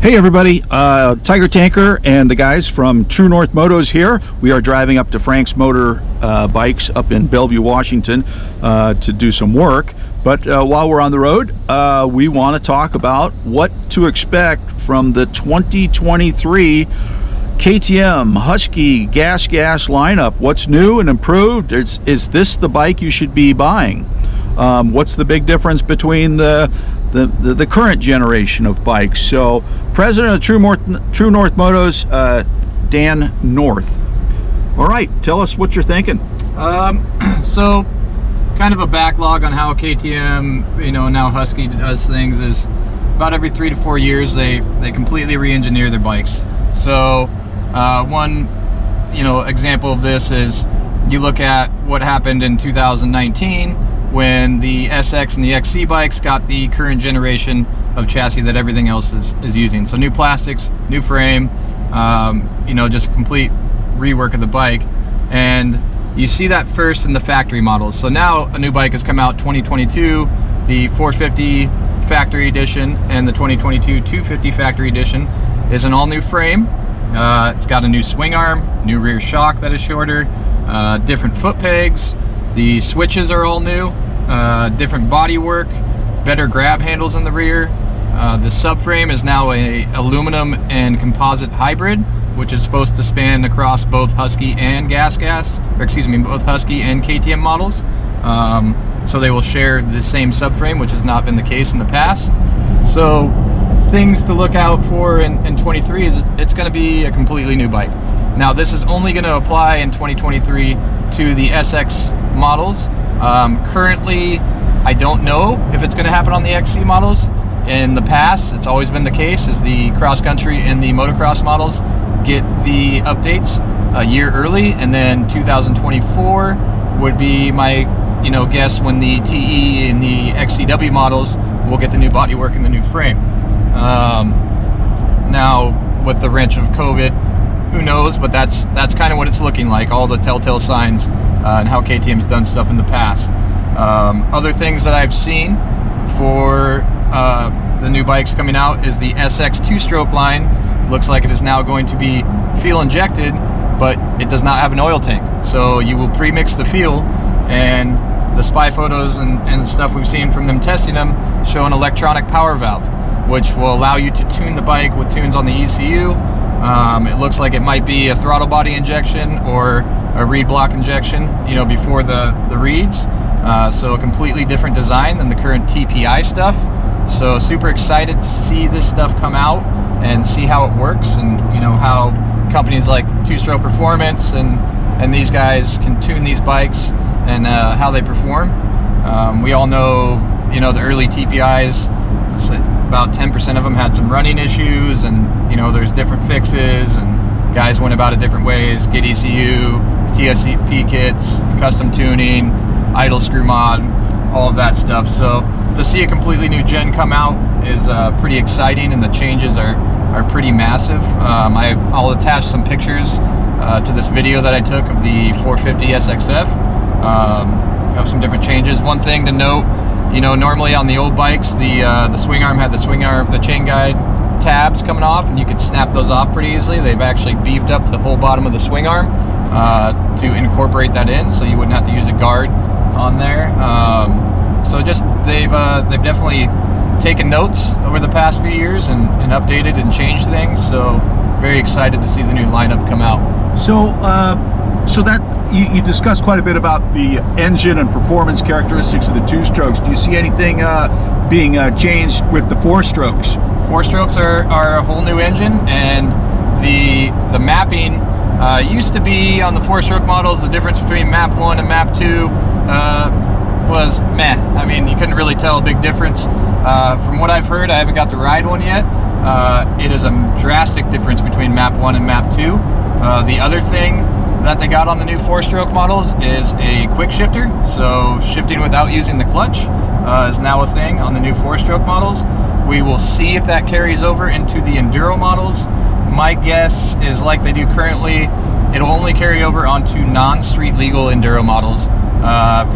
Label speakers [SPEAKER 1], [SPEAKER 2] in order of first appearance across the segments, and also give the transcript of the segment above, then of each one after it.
[SPEAKER 1] Hey everybody, Tiger Tanker and the guys from TrueNorthMotos here. We are driving up to Frank's Motor Bikes up in Bellevue, Washington to do some work. But while we're on the road, we want to talk about what to expect from the 2023 KTM Husky Gas lineup. What's new and improved? Is this the bike you should be buying? What's the big difference between the current generation of bikes? So president of TrueNorthMotos, Dan North. All right, tell us what you're thinking.
[SPEAKER 2] So kind of a backlog on how KTM, now Husky does things is about every 3 to 4 years they completely re-engineer their bikes. So one example of this is you look at what happened in 2019 when the SX and the XC bikes got the current generation of chassis that everything else is using. So new plastics, new frame, just complete rework of the bike. And you see that first in the factory models. So now a new bike has come out, 2022, the 450 factory edition and the 2022 250 factory edition is an all new frame. It's got a new swing arm, new rear shock that is shorter, different foot pegs. The switches are all new, different body work, better grab handles in the rear. The subframe is now a aluminum and composite hybrid, which is supposed to span across both Husky and both Husky and KTM models. So they will share the same subframe, which has not been the case in the past. So things to look out for in 23 is it's going to be a completely new bike. Now this is only going to apply in 2023 to the SX models. Currently, I don't know if it's going to happen on the XC models. In the past, it's always been the case, is the cross country and the motocross models get the updates a year early, and then 2024 would be my guess when the TE and the XCW models will get the new bodywork and the new frame. Now with the wrench of COVID, who knows, but that's kind of what it's looking like, all the telltale signs and how KTM's done stuff in the past. Other things that I've seen for the new bikes coming out is the SX 2-stroke line. Looks like it is now going to be fuel injected, but it does not have an oil tank. So you will pre-mix the fuel, and the spy photos and stuff we've seen from them testing them show an electronic power valve, which will allow you to tune the bike with tunes on the ECU. It looks like it might be a throttle body injection or a reed block injection, before the reeds. So a completely different design than the current TPI stuff. So super excited to see this stuff come out and see how it works, and how companies like Two Stroke Performance and these guys can tune these bikes and how they perform. We all know, the early TPIs, about 10% of them had some running issues, and there's different fixes, and guys went about it different ways. Get ECU, TSP kits, custom tuning, idle screw mod, all of that stuff. So to see a completely new gen come out is pretty exciting, and the changes are pretty massive. I'll attach some pictures to this video that I took of the 450 SXF of some different changes. One thing to note, normally on the old bikes, the swing arm had the chain guide tabs coming off, and you could snap those off pretty easily. They've actually beefed up the whole bottom of the swing arm to incorporate that in, so you wouldn't have to use a guard on there. So just they've definitely taken notes over the past few years and updated and changed things. So very excited to see the new lineup come out.
[SPEAKER 1] So that you discussed quite a bit about the engine and performance characteristics of the 2-strokes. Do you see anything being changed with the 4-strokes?
[SPEAKER 2] 4-strokes are a whole new engine, and the mapping used to be on the 4-stroke models. The difference between map 1 and map 2 was meh. I mean, you couldn't really tell a big difference. From what I've heard, I haven't got to ride one yet. It is a drastic difference between map 1 and map 2. The other thing that they got on the new 4-stroke models is a quick shifter. So shifting without using the clutch is now a thing on the new 4-stroke models. We will see if that carries over into the enduro models. My guess is, like they do currently, it'll only carry over onto non-street legal enduro models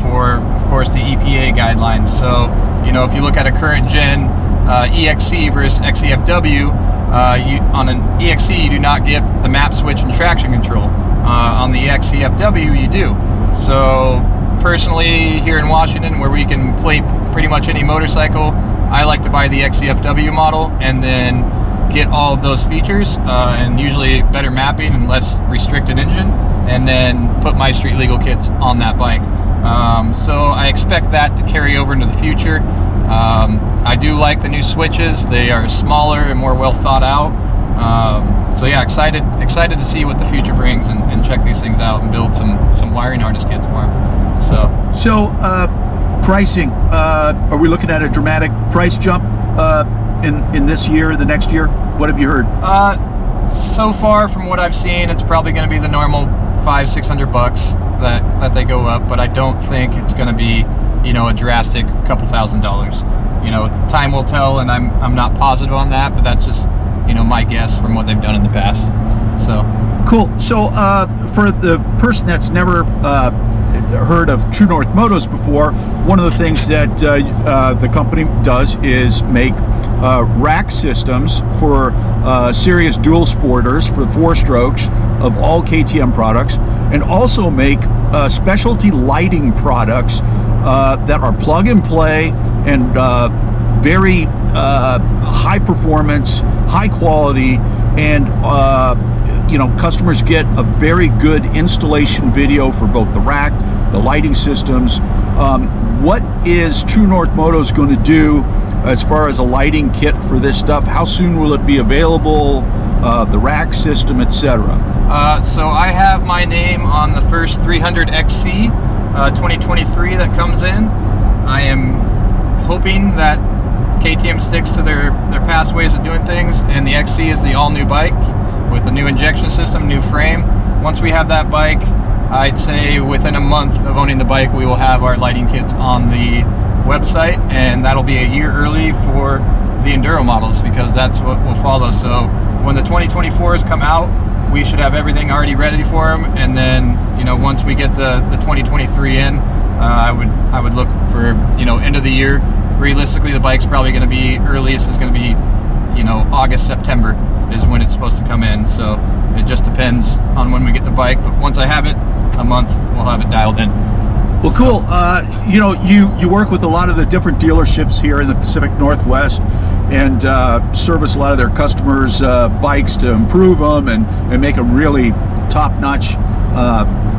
[SPEAKER 2] for, of course, the EPA guidelines. So, if you look at a current gen EXC versus XEFW, On an EXC, you do not get the map switch and traction control. On the XCFW, you do. So personally, here in Washington, where we can plate pretty much any motorcycle, I like to buy the XCFW model and then get all of those features and usually better mapping and less restricted engine, and then put my street legal kits on that bike. So I expect that to carry over into the future. I do like the new switches. They are smaller and more well thought out. So yeah, excited to see what the future brings and check these things out and build some wiring harness kits for them.
[SPEAKER 1] So pricing, are we looking at a dramatic price jump in this year, the next year? What have you heard?
[SPEAKER 2] So far from what I've seen, it's probably going to be the normal $500-600 that they go up, but I don't think it's going to be, you know, a drastic couple $1,000s. You know, time will tell, and I'm not positive on that, but that's just, you know, my guess from what they've done in the past. So
[SPEAKER 1] cool. So for the person that's never heard of TrueNorthMotos before, one of the things that the company does is make rack systems for serious dual sporters for 4 strokes of all KTM products, and also make specialty lighting products that are plug and play and very high performance, high quality, and you know, customers get a very good installation video for both the rack, the lighting systems. What is TrueNorthMotos going to do as far as a lighting kit for this stuff? How soon will it be available? The rack system, etc.
[SPEAKER 2] So I have my name on the first 300 XC 2023 that comes in. I am hoping that KTM sticks to their past ways of doing things, and the XC is the all-new bike with a new injection system, new frame. Once we have that bike, I'd say within a month of owning the bike, we will have our lighting kits on the website, and that'll be a year early for the Enduro models, because that's what will follow. So when the 2024s come out, we should have everything already ready for them, and then, you know, once we get the 2023 in, I would look for, you know, end of the year. Realistically, the bike's probably going to be, earliest is going to be, you know, August, September is when it's supposed to come in. So it just depends on when we get the bike, but once I have it, a month, we'll have it dialed in.
[SPEAKER 1] Well, cool. You know, you work with a lot of the different dealerships here in the Pacific Northwest, and service a lot of their customers' bikes to improve them and make them really top-notch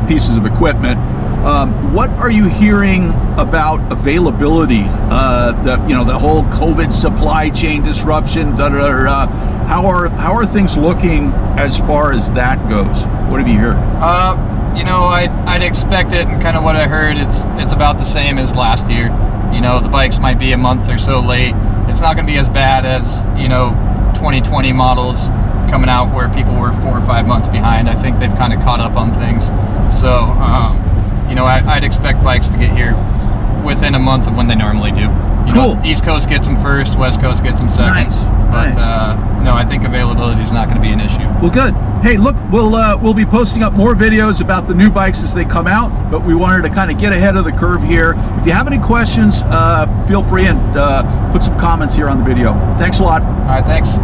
[SPEAKER 1] pieces of equipment. What are you hearing about availability? The whole COVID supply chain disruption. How are things looking as far as that goes? What have you heard?
[SPEAKER 2] You know, I'd expect it, and kind of what I heard, it's about the same as last year. You know, the bikes might be a month or so late. It's not going to be as bad as, you know, 2020 models coming out where people were 4 or 5 months behind. I think they've kind of caught up on things. So, you know, I'd expect bikes to get here within a month of when they normally do. You
[SPEAKER 1] Cool.
[SPEAKER 2] know, East Coast gets them first, West Coast gets them second.
[SPEAKER 1] Nice.
[SPEAKER 2] But
[SPEAKER 1] Nice.
[SPEAKER 2] no, I think availability is not going to be an issue.
[SPEAKER 1] Well, good. Hey, look, we'll be posting up more videos about the new bikes as they come out, but we wanted to kind of get ahead of the curve here. If you have any questions, feel free and put some comments here on the video. Thanks a lot.
[SPEAKER 2] All right, thanks.